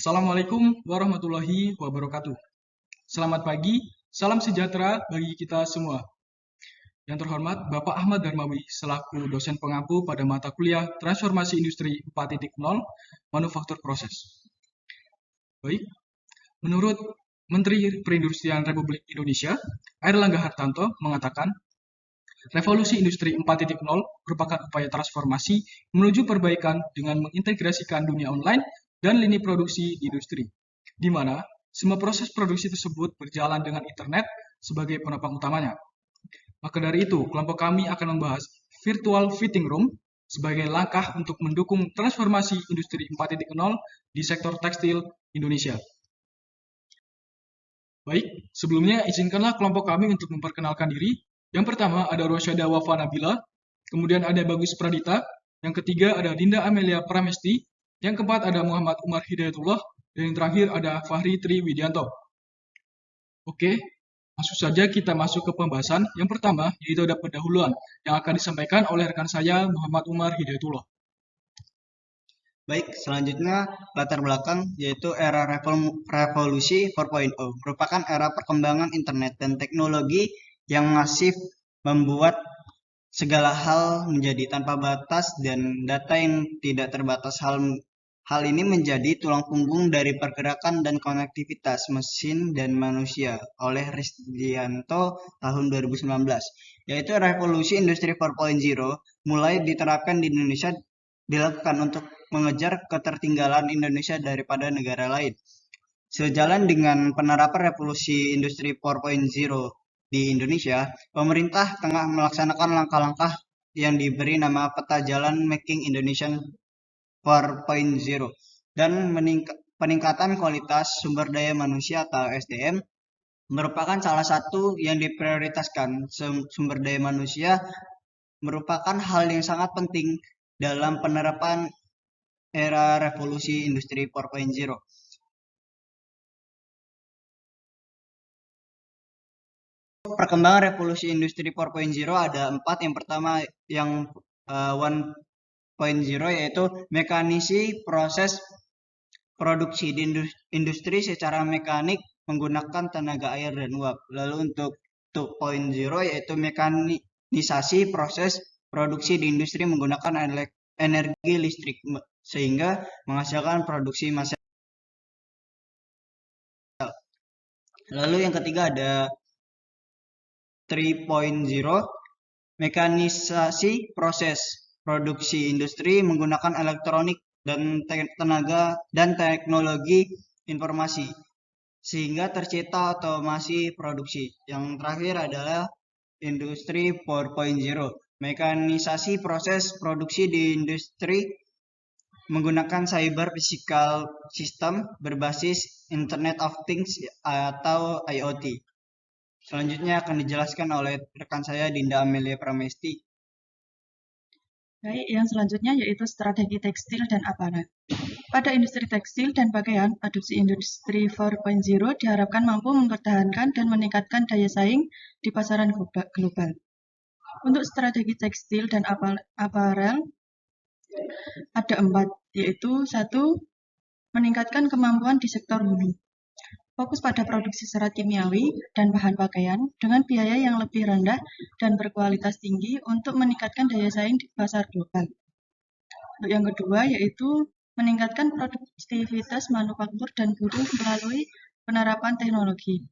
Assalamualaikum warahmatullahi wabarakatuh. Selamat pagi, salam sejahtera bagi kita semua. Yang terhormat Bapak Ahmad Darmawi selaku dosen pengampu pada mata kuliah Transformasi Industri 4.0 Manufaktur Proses. Baik, menurut Menteri Perindustrian Republik Indonesia, Airlangga Hartarto mengatakan, revolusi industri 4.0 merupakan upaya transformasi menuju perbaikan dengan mengintegrasikan dunia online dan lini produksi di industri, di mana semua proses produksi tersebut berjalan dengan internet sebagai penopang utamanya. Maka dari itu, kelompok kami akan membahas virtual fitting room sebagai langkah untuk mendukung transformasi industri 4.0 di sektor tekstil Indonesia. Baik, sebelumnya izinkanlah kelompok kami untuk memperkenalkan diri. Yang pertama ada Rosyada Wafa Nabila, kemudian ada Bagus Pradita, yang ketiga ada Dinda Amelia Pramesti, yang keempat ada Muhammad Umar Hidayatullah, dan yang terakhir ada Fahri Tri Widianto. Oke, langsung saja kita masuk ke pembahasan. Yang pertama yaitu ada pendahuluan yang akan disampaikan oleh rekan saya Muhammad Umar Hidayatullah. Baik, selanjutnya latar belakang yaitu era revolusi 4.0 merupakan era perkembangan internet dan teknologi yang masif membuat segala hal menjadi tanpa batas dan data yang tidak terbatas. Hal ini menjadi tulang punggung dari pergerakan dan konektivitas mesin dan manusia oleh Risdianto tahun 2019, yaitu revolusi industri 4.0 mulai diterapkan di Indonesia dilakukan untuk mengejar ketertinggalan Indonesia daripada negara lain. Sejalan dengan penerapan revolusi industri 4.0 di Indonesia, pemerintah tengah melaksanakan langkah-langkah yang diberi nama Peta Jalan Making Indonesia 4.0 dan peningkatan kualitas sumber daya manusia atau SDM merupakan salah satu yang diprioritaskan. Sumber daya manusia merupakan hal yang sangat penting dalam penerapan era revolusi industri 4.0. Perkembangan revolusi industri 4.0 ada 4. Yang pertama yang 1.0 yaitu mekanisasi proses produksi di industri secara mekanik menggunakan tenaga air dan uap. Lalu untuk 2.0 yaitu mekanisasi proses produksi di industri menggunakan energi listrik sehingga menghasilkan produksi massal. Lalu yang ketiga ada 3.0 mekanisasi proses produksi industri menggunakan elektronik dan tenaga dan teknologi informasi sehingga tercipta otomasi produksi. Yang terakhir adalah industri 4.0 mekanisasi proses produksi di industri menggunakan cyber physical system berbasis Internet of Things atau IoT. Selanjutnya akan dijelaskan oleh rekan saya Dinda Amelia Pramesti. Baik, yang selanjutnya yaitu strategi tekstil dan aparel. Pada industri tekstil dan pakaian, adopsi industri 4.0 diharapkan mampu mempertahankan dan meningkatkan daya saing di pasaran global. Untuk strategi tekstil dan aparel ada 4, yaitu 1. Meningkatkan kemampuan di sektor hulu. Fokus pada produksi serat kimiawi dan bahan pakaian dengan biaya yang lebih rendah dan berkualitas tinggi untuk meningkatkan daya saing di pasar global. Untuk yang kedua yaitu meningkatkan produktivitas manufaktur dan buruh melalui penerapan teknologi,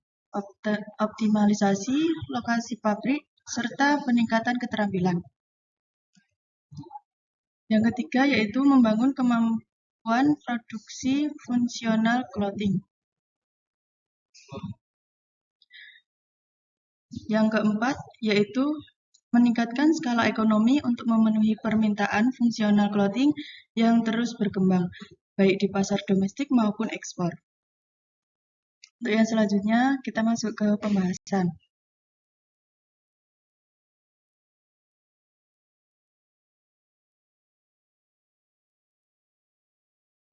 optimalisasi lokasi pabrik, serta peningkatan keterampilan. Yang ketiga yaitu membangun kemampuan produksi fungsional clothing. Yang keempat yaitu meningkatkan skala ekonomi untuk memenuhi permintaan fungsional clothing yang terus berkembang, baik di pasar domestik maupun ekspor. Untuk yang selanjutnya, kita masuk ke pembahasan.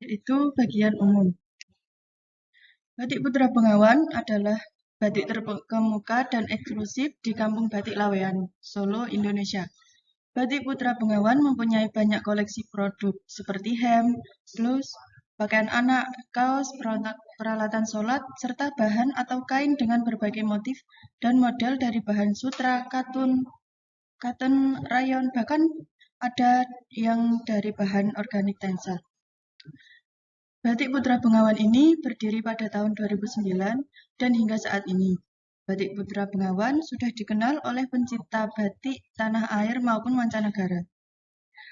Yaitu bagian umum. Batik Putra Bengawan adalah batik terkemuka dan eksklusif di Kampung Batik Lawean, Solo, Indonesia. Batik Putra Bengawan mempunyai banyak koleksi produk seperti hem, blus, pakaian anak, kaos, peralatan sholat, serta bahan atau kain dengan berbagai motif dan model dari bahan sutra, katun, rayon, bahkan ada yang dari bahan organik tensel. Batik Putra Bengawan ini berdiri pada tahun 2009 dan hingga saat ini. Batik Putra Bengawan sudah dikenal oleh pencipta batik tanah air maupun mancanegara.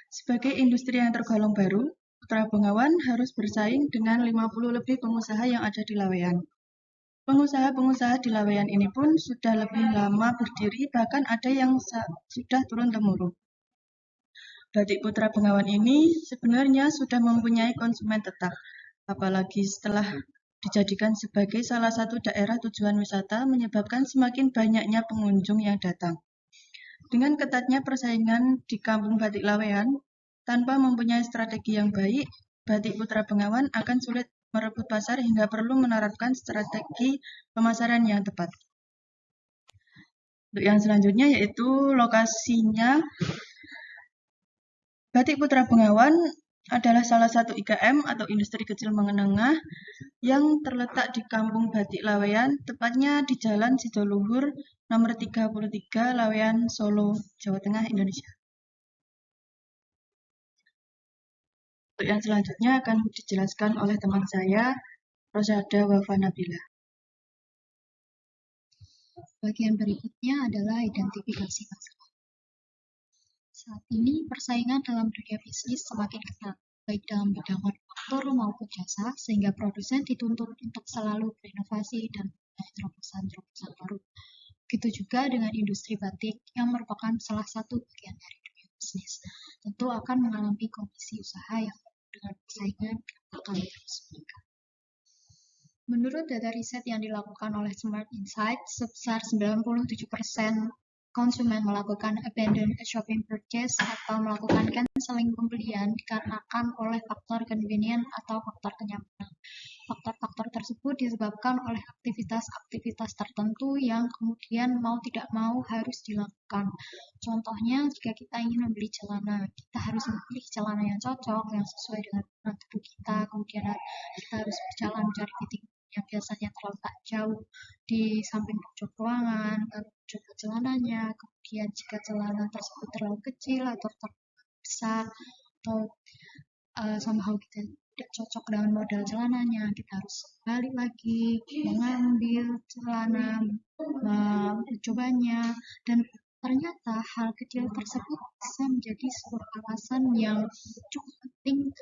Sebagai industri yang tergolong baru, Putra Bengawan harus bersaing dengan 50 lebih pengusaha yang ada di Laweyan. Pengusaha-pengusaha di Laweyan ini pun sudah lebih lama berdiri, bahkan ada yang sudah turun-temurun. Batik Putra Bengawan ini sebenarnya sudah mempunyai konsumen tetap, apalagi setelah dijadikan sebagai salah satu daerah tujuan wisata menyebabkan semakin banyaknya pengunjung yang datang. Dengan ketatnya persaingan di Kampung Batik Laweyan, tanpa mempunyai strategi yang baik, Batik Putra Bengawan akan sulit merebut pasar hingga perlu menerapkan strategi pemasaran yang tepat. Untuk yang selanjutnya yaitu lokasinya. Batik Putra Bengawan adalah salah satu IKM atau industri kecil menengah yang terletak di Kampung Batik Laweyan, tepatnya di Jalan Sidoluhur nomor 33 Laweyan, Solo, Jawa Tengah, Indonesia. Untuk yang selanjutnya akan dijelaskan oleh teman saya, Rosada Wafa Nabila. Bagian berikutnya adalah identifikasi masalah. Saat ini persaingan dalam dunia bisnis semakin ketat, baik dalam bidang manufaktur maupun jasa, sehingga produsen dituntut untuk selalu berinovasi dan mempunyai terobosan-terobosan baru. Begitu juga dengan industri batik yang merupakan salah satu bagian dari dunia bisnis. Tentu akan mengalami kondisi usaha yang dengan persaingan akan terus meningkat. Menurut data riset yang dilakukan oleh Smart Insight, sebesar 97% konsumen melakukan abandoned shopping purchase atau melakukan canceling pembelian dikarenakan oleh faktor convenience atau faktor kenyamanan. Faktor-faktor tersebut disebabkan oleh aktivitas-aktivitas tertentu yang kemudian mau tidak mau harus dilakukan. Contohnya, jika kita ingin membeli celana, kita harus memilih celana yang cocok, yang sesuai dengan ukuran tubuh kita, kemudian kita harus berjalan mencari fitting yang biasanya terletak jauh di samping pojok ruangan, lalu coba celananya, kemudian jika celana tersebut terlalu kecil atau terlalu besar, atau somehow kita tidak cocok dengan model celananya, kita harus balik lagi, mengambil celana, mencobanya, dan ternyata hal kecil tersebut bisa menjadi sebuah alasan yang cukup penting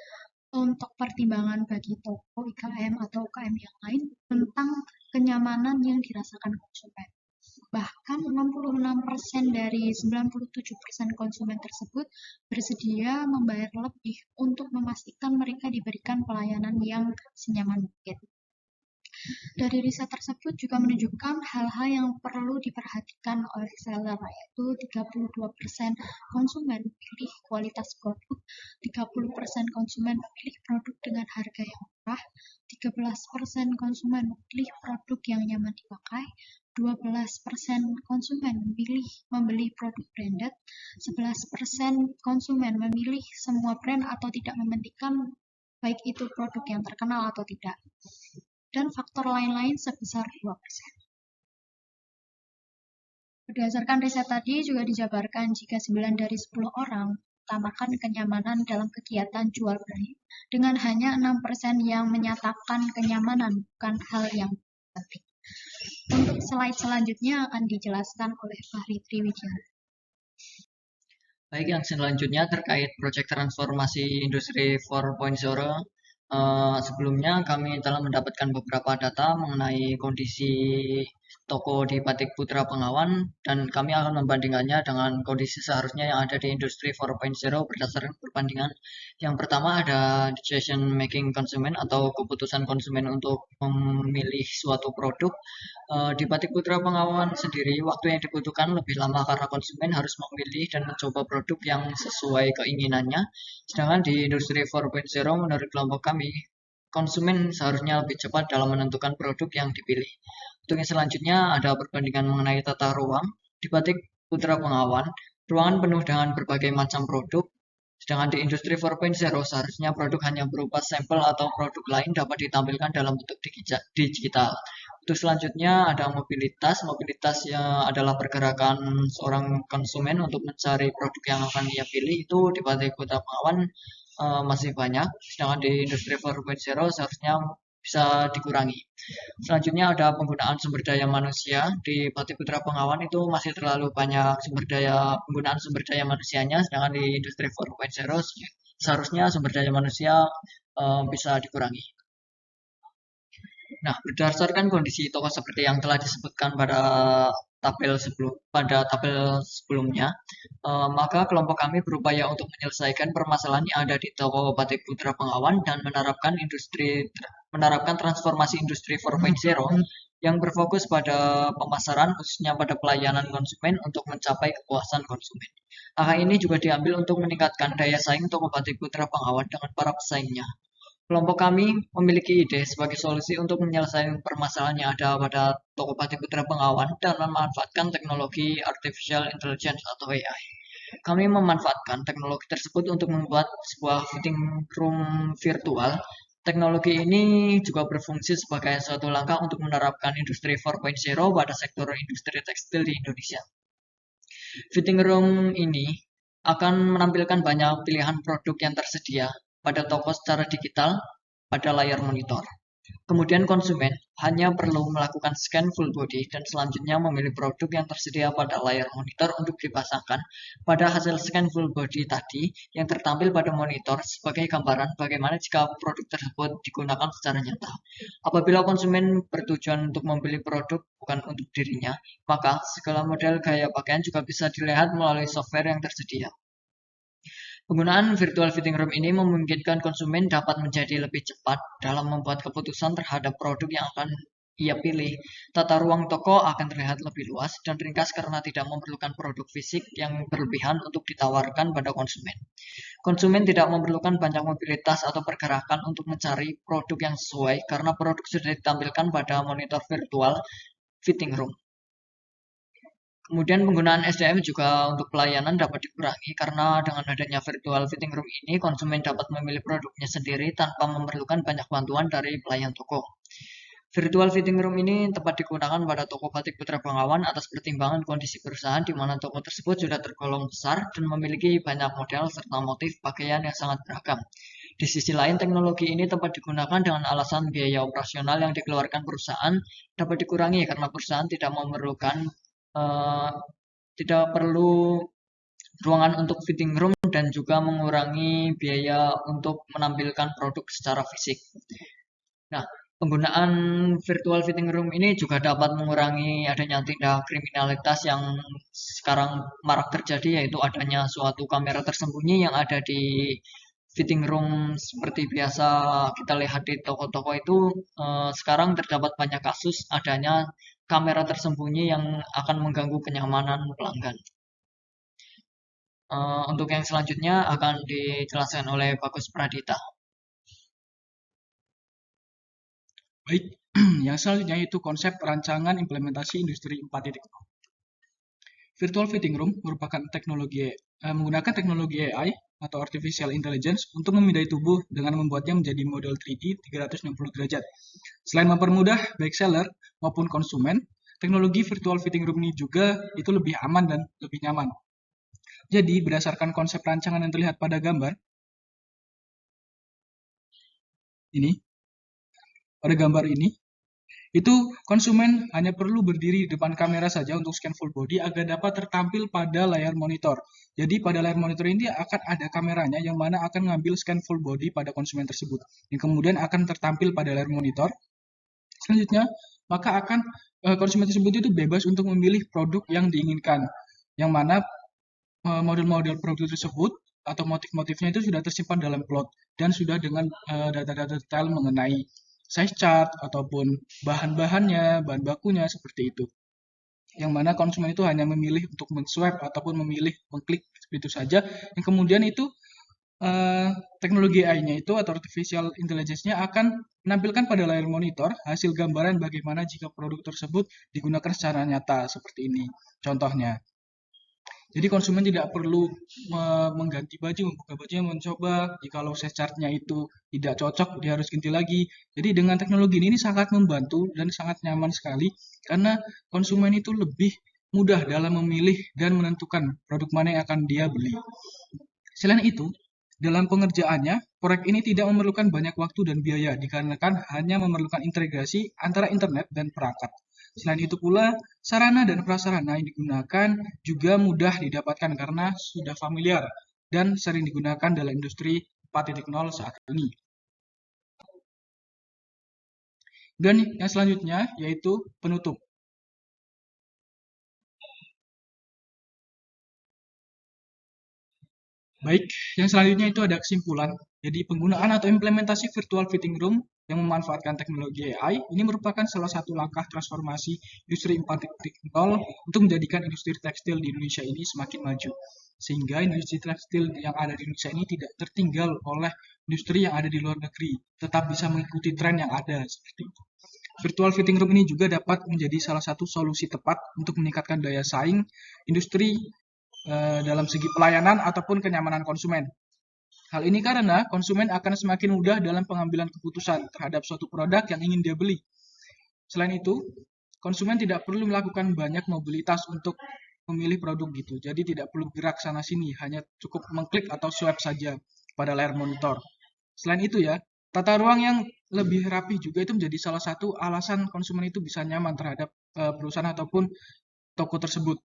untuk pertimbangan bagi toko IKM atau UKM yang lain tentang kenyamanan yang dirasakan konsumen. Bahkan 66% dari 97% konsumen tersebut bersedia membayar lebih untuk memastikan mereka diberikan pelayanan yang senyaman mungkin. Dari riset tersebut juga menunjukkan hal-hal yang perlu diperhatikan oleh seller, yaitu 32% konsumen memilih kualitas produk, 30% konsumen memilih produk dengan harga yang murah, 13% konsumen memilih produk yang nyaman dipakai, 12% konsumen memilih membeli produk branded, 11% konsumen memilih semua brand atau tidak mementingkan baik itu produk yang terkenal atau tidak, dan faktor lain-lain sebesar 2%. Berdasarkan riset tadi juga dijabarkan jika 9 dari 10 orang utamakan kenyamanan dalam kegiatan jual beli, dengan hanya 6% yang menyatakan kenyamanan bukan hal yang penting. Untuk slide selanjutnya akan dijelaskan oleh Fahri Triwijaya. Baik, yang selanjutnya terkait proyek transformasi industri 4.0. Sebelumnya kami telah mendapatkan beberapa data mengenai kondisi toko di Batik Putra Bengawan, dan kami akan membandingkannya dengan kondisi seharusnya yang ada di industri 4.0 berdasarkan perbandingan. Yang pertama ada decision making konsumen atau keputusan konsumen untuk memilih suatu produk. Di Batik Putra Bengawan sendiri, waktu yang dibutuhkan lebih lama karena konsumen harus memilih dan mencoba produk yang sesuai keinginannya. Sedangkan di industri 4.0 menurut kelompok kami, konsumen seharusnya lebih cepat dalam menentukan produk yang dipilih. Untuk yang selanjutnya ada perbandingan mengenai tata ruang. Di Batik Putra Bengawan, ruangan penuh dengan berbagai macam produk. Sedangkan di industri 4.0 seharusnya produk hanya berupa sampel atau produk lain dapat ditampilkan dalam bentuk digital. Untuk selanjutnya ada mobilitas. Mobilitas ya adalah pergerakan seorang konsumen untuk mencari produk yang akan ia pilih. Itu di Batik Putra Pengawan masih banyak. Sedangkan di industri 4.0 seharusnya bisa dikurangi. Selanjutnya ada penggunaan sumber daya manusia. Di Batik Putra Pengawan itu masih terlalu banyak penggunaan sumber daya manusianya, sedangkan di industri 4.0 seharusnya sumber daya manusia bisa dikurangi. Nah, berdasarkan kondisi toko seperti yang telah disebutkan pada tabel sebelumnya, maka kelompok kami berupaya untuk menyelesaikan permasalahan yang ada di toko Batik Putra Pengawan dan menerapkan transformasi industri 4.0 yang berfokus pada pemasaran, khususnya pada pelayanan konsumen untuk mencapai kepuasan konsumen. Angka ini juga diambil untuk meningkatkan daya saing toko Batik Putra Pengawan dengan para pesaingnya. Kelompok kami memiliki ide sebagai solusi untuk menyelesaikan permasalahan yang ada pada toko Batik Putra Pengawan dan memanfaatkan teknologi Artificial Intelligence atau AI. Kami memanfaatkan teknologi tersebut untuk membuat sebuah fitting room virtual. Teknologi ini juga berfungsi sebagai suatu langkah untuk menerapkan industri 4.0 pada sektor industri tekstil di Indonesia. Fitting room ini akan menampilkan banyak pilihan produk yang tersedia pada toko secara digital pada layar monitor. Kemudian konsumen hanya perlu melakukan scan full body dan selanjutnya memilih produk yang tersedia pada layar monitor untuk dipasangkan pada hasil scan full body tadi yang tertampil pada monitor sebagai gambaran bagaimana jika produk tersebut digunakan secara nyata. Apabila konsumen bertujuan untuk membeli produk bukan untuk dirinya, maka segala model gaya pakaian juga bisa dilihat melalui software yang tersedia. Penggunaan virtual fitting room ini memungkinkan konsumen dapat menjadi lebih cepat dalam membuat keputusan terhadap produk yang akan ia pilih. Tata ruang toko akan terlihat lebih luas dan ringkas karena tidak memerlukan produk fisik yang berlebihan untuk ditawarkan pada konsumen. Konsumen tidak memerlukan banyak mobilitas atau pergerakan untuk mencari produk yang sesuai karena produk sudah ditampilkan pada monitor virtual fitting room. Kemudian penggunaan SDM juga untuk pelayanan dapat dikurangi karena dengan adanya virtual fitting room ini konsumen dapat memilih produknya sendiri tanpa memerlukan banyak bantuan dari pelayan toko. Virtual fitting room ini tepat digunakan pada toko Batik Putra Pengawan atas pertimbangan kondisi perusahaan di mana toko tersebut sudah tergolong besar dan memiliki banyak model serta motif pakaian yang sangat beragam. Di sisi lain, teknologi ini tepat digunakan dengan alasan biaya operasional yang dikeluarkan perusahaan dapat dikurangi karena perusahaan tidak perlu ruangan untuk fitting room dan juga mengurangi biaya untuk menampilkan produk secara fisik. Nah, penggunaan virtual fitting room ini juga dapat mengurangi adanya tindak kriminalitas yang sekarang marak terjadi, yaitu adanya suatu kamera tersembunyi yang ada di fitting room seperti biasa kita lihat di toko-toko itu. Sekarang terdapat banyak kasus adanya kamera tersembunyi yang akan mengganggu kenyamanan pelanggan. Untuk yang selanjutnya akan dijelaskan oleh Bagus Pradita. Baik, yang selanjutnya itu konsep rancangan implementasi industri 4.0. Virtual fitting room merupakan menggunakan teknologi AI atau Artificial Intelligence untuk memindai tubuh dengan membuatnya menjadi model 3D 360 derajat. Selain mempermudah baik seller maupun konsumen, teknologi virtual fitting room ini juga itu lebih aman dan lebih nyaman. Jadi, berdasarkan konsep rancangan yang terlihat pada gambar, ini, itu konsumen hanya perlu berdiri di depan kamera saja untuk scan full body agar dapat tertampil pada layar monitor. Jadi pada layar monitor ini akan ada kameranya yang mana akan mengambil scan full body pada konsumen tersebut. Yang kemudian akan tertampil pada layar monitor. Selanjutnya, maka akan konsumen tersebut itu bebas untuk memilih produk yang diinginkan. Yang mana model-model produk tersebut atau motif-motifnya itu sudah tersimpan dalam plot dan sudah dengan data-data detail mengenai size chart ataupun bahan-bahannya, bahan bakunya seperti itu. Yang mana konsumen itu hanya memilih untuk men-swipe ataupun memilih mengklik itu saja. Yang kemudian itu teknologi AI-nya itu atau Artificial Intelligence-nya akan menampilkan pada layar monitor hasil gambaran bagaimana jika produk tersebut digunakan secara nyata seperti ini. Contohnya. Jadi konsumen tidak perlu mengganti baju, membuka bajunya, mencoba. Jikalau size chart-nya itu tidak cocok, dia harus ganti lagi. Jadi dengan teknologi ini sangat membantu dan sangat nyaman sekali karena konsumen itu lebih mudah dalam memilih dan menentukan produk mana yang akan dia beli. Selain itu, dalam pengerjaannya, proyek ini tidak memerlukan banyak waktu dan biaya dikarenakan hanya memerlukan integrasi antara internet dan perangkat. Selain itu pula, sarana dan prasarana yang digunakan juga mudah didapatkan karena sudah familiar dan sering digunakan dalam industri 4.0 saat ini. Dan yang selanjutnya yaitu penutup. Baik, yang selanjutnya itu ada kesimpulan. Jadi penggunaan atau implementasi virtual fitting room yang memanfaatkan teknologi AI ini merupakan salah satu langkah transformasi industri 4.0 untuk menjadikan industri tekstil di Indonesia ini semakin maju. Sehingga industri tekstil yang ada di Indonesia ini tidak tertinggal oleh industri yang ada di luar negeri, tetap bisa mengikuti tren yang ada seperti itu. Virtual fitting room ini juga dapat menjadi salah satu solusi tepat untuk meningkatkan daya saing industri dalam segi pelayanan ataupun kenyamanan konsumen. Hal ini karena konsumen akan semakin mudah dalam pengambilan keputusan terhadap suatu produk yang ingin dia beli. Selain itu, konsumen tidak perlu melakukan banyak mobilitas untuk memilih produk gitu. Jadi tidak perlu gerak sana sini, hanya cukup mengklik atau swipe saja pada layar monitor. Selain itu ya, tata ruang yang lebih rapi juga itu menjadi salah satu alasan konsumen itu bisa nyaman terhadap perusahaan ataupun toko tersebut.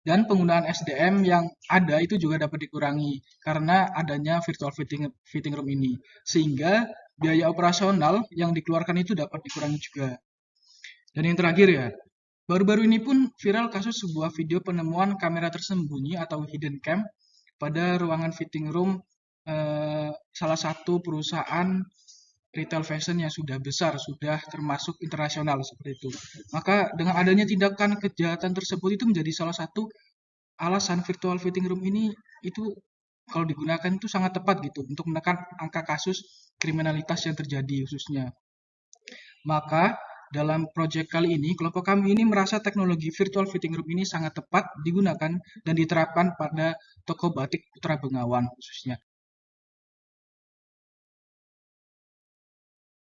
Dan penggunaan SDM yang ada itu juga dapat dikurangi karena adanya virtual fitting room ini. Sehingga biaya operasional yang dikeluarkan itu dapat dikurangi juga. Dan yang terakhir ya, baru-baru ini pun viral kasus sebuah video penemuan kamera tersembunyi atau hidden cam pada ruangan fitting room salah satu perusahaan retail fashion yang sudah besar, sudah termasuk internasional seperti itu. Maka dengan adanya tindakan kejahatan tersebut itu menjadi salah satu alasan virtual fitting room ini itu kalau digunakan itu sangat tepat gitu untuk menekan angka kasus kriminalitas yang terjadi khususnya. Maka dalam proyek kali ini, kelompok kami ini merasa teknologi virtual fitting room ini sangat tepat digunakan dan diterapkan pada toko batik Putra Bengawan khususnya.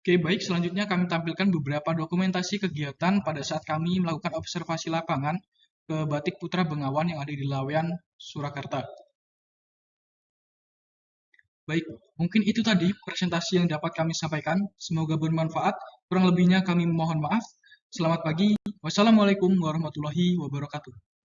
Oke, baik. Selanjutnya kami tampilkan beberapa dokumentasi kegiatan pada saat kami melakukan observasi lapangan ke Batik Putra Bengawan yang ada di Lawean, Surakarta. Baik, mungkin itu tadi presentasi yang dapat kami sampaikan. Semoga bermanfaat. Kurang lebihnya kami mohon maaf. Selamat pagi. Wassalamualaikum warahmatullahi wabarakatuh.